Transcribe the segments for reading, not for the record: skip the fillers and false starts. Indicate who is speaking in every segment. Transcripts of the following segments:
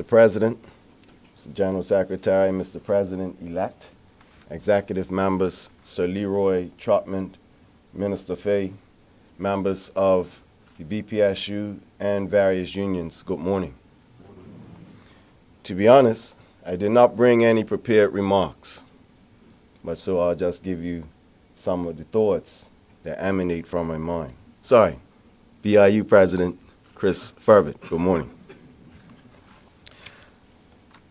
Speaker 1: President, Mr. General Secretary, Mr. President-elect, executive members, Sir Leroy Trotman, Minister Fay, members of the BPSU and various unions, good morning. To be honest, I did not bring any prepared remarks, but so I'll just give you some of the thoughts that emanate from my mind. Sorry, BIU President Chris Furbett, good morning.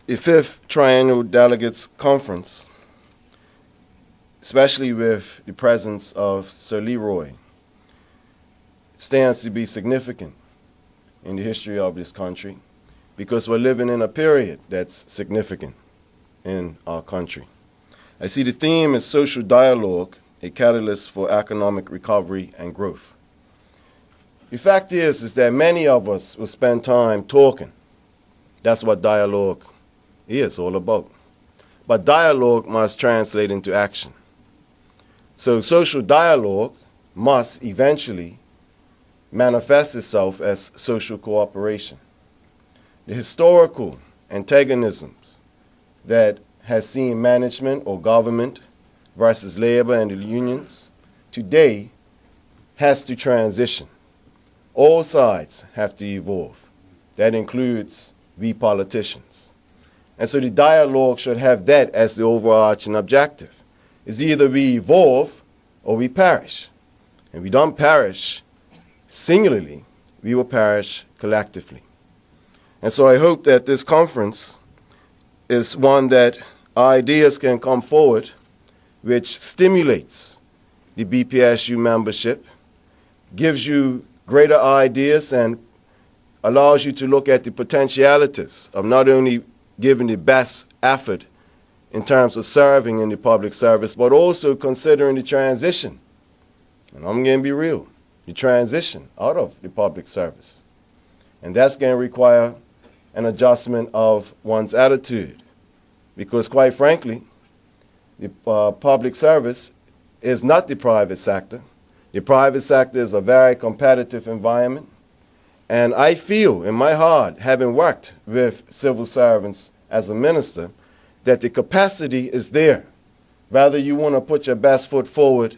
Speaker 1: The 5th Triennial Delegates Conference, especially with the presence of Sir Leroy, stands to be significant in the history of this country because we're living in a period that's significant in our country. I see the theme is social dialogue, a catalyst for economic recovery and growth. The fact is that many of us will spend time talking. That's what dialogue is all about. But dialogue must translate into action. So social dialogue must eventually manifest itself as social cooperation. The historical antagonisms that has seen management or government versus labor and the unions today has to transition. All sides have to evolve. That includes we politicians. And so the dialogue should have that as the overarching objective. It's either we evolve or we perish. And we don't perish singularly, we will perish collectively. And so I hope that this conference is one that ideas can come forward which stimulates the BPSU membership, gives you greater ideas and allows you to look at the potentialities of not only giving the best effort in terms of serving in the public service, but also considering the transition. And I'm going to be real, the transition out of the public service. And that's going to require an adjustment of one's attitude. Because quite frankly, the public service is not the private sector. The private sector is a very competitive environment. And I feel in my heart, having worked with civil servants as a minister, that the capacity is there. Whether you want to put your best foot forward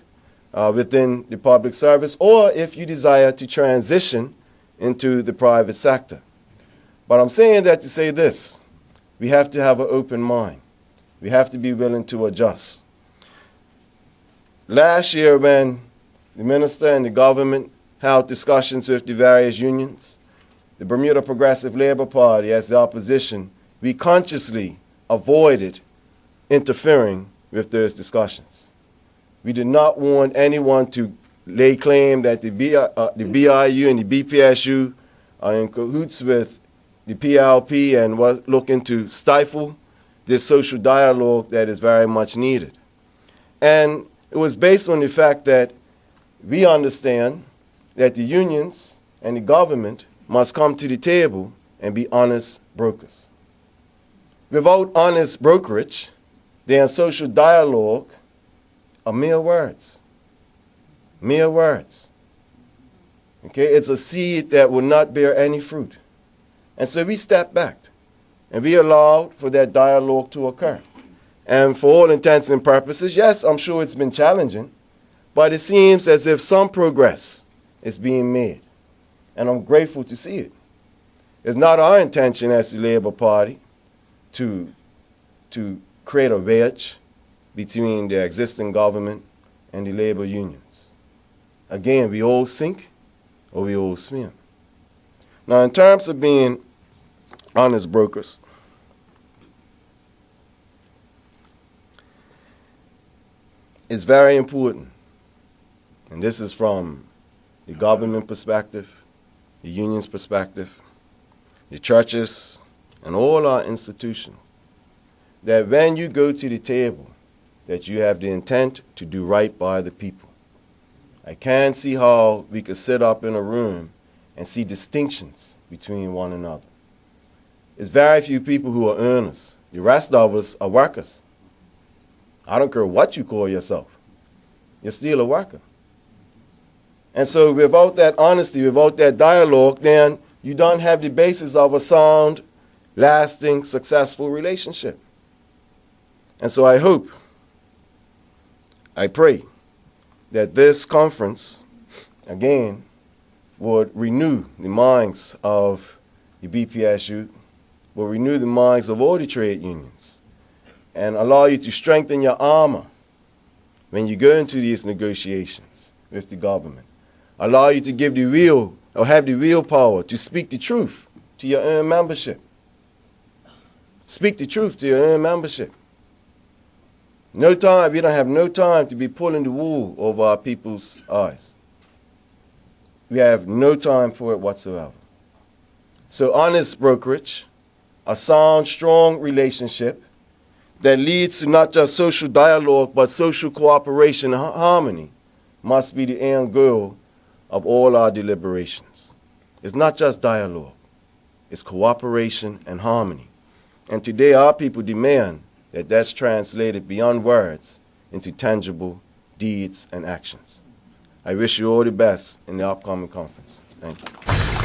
Speaker 1: within the public service or if you desire to transition into the private sector. But I'm saying that to say this, we have to have an open mind. We have to be willing to adjust. Last year when the minister and the government held discussions with the various unions, the Bermuda Progressive Labor Party as the opposition, we consciously avoided interfering with those discussions. We did not want anyone to lay claim that the BIU and the BPSU are in cahoots with the PLP and was looking to stifle this social dialogue that is very much needed. And it was based on the fact that we understand that the unions and the government must come to the table and be honest brokers. Without honest brokerage, then social dialogue are mere words. Mere words. Okay, it's a seed that will not bear any fruit. And so we stepped back and we allowed for that dialogue to occur. And for all intents and purposes, yes, I'm sure it's been challenging, but it seems as if some progress is being made. And I'm grateful to see it. It's not our intention as the Labour Party to create a wedge between the existing government and the labor unions. Again, we all sink or we all swim. Now, in terms of being honest brokers, it's very important, and this is from the government perspective, the union's perspective, the churches, and all our institutions, that when you go to the table, that you have the intent to do right by the people. I can't see how we could sit up in a room and see distinctions between one another. It's very few people who are earners. The rest of us are workers. I don't care what you call yourself. You're still a worker. And so without that honesty, without that dialogue, then you don't have the basis of a sound lasting, successful relationship. And so I hope, I pray, that this conference, again, would renew the minds of the BPSU, will renew the minds of all the trade unions, and allow you to strengthen your armor when you go into these negotiations with the government. Allow you to give the real, or have the real power to speak the truth to your own membership. Speak the truth to your own membership. No time, we don't have no time to be pulling the wool over our people's eyes. We have no time for it whatsoever. So honest brokerage, a sound, strong relationship that leads to not just social dialogue, but social cooperation and harmony must be the end goal of all our deliberations. It's not just dialogue, it's cooperation and harmony. And today our people demand that that's translated beyond words into tangible deeds and actions. I wish you all the best in the upcoming conference. Thank you.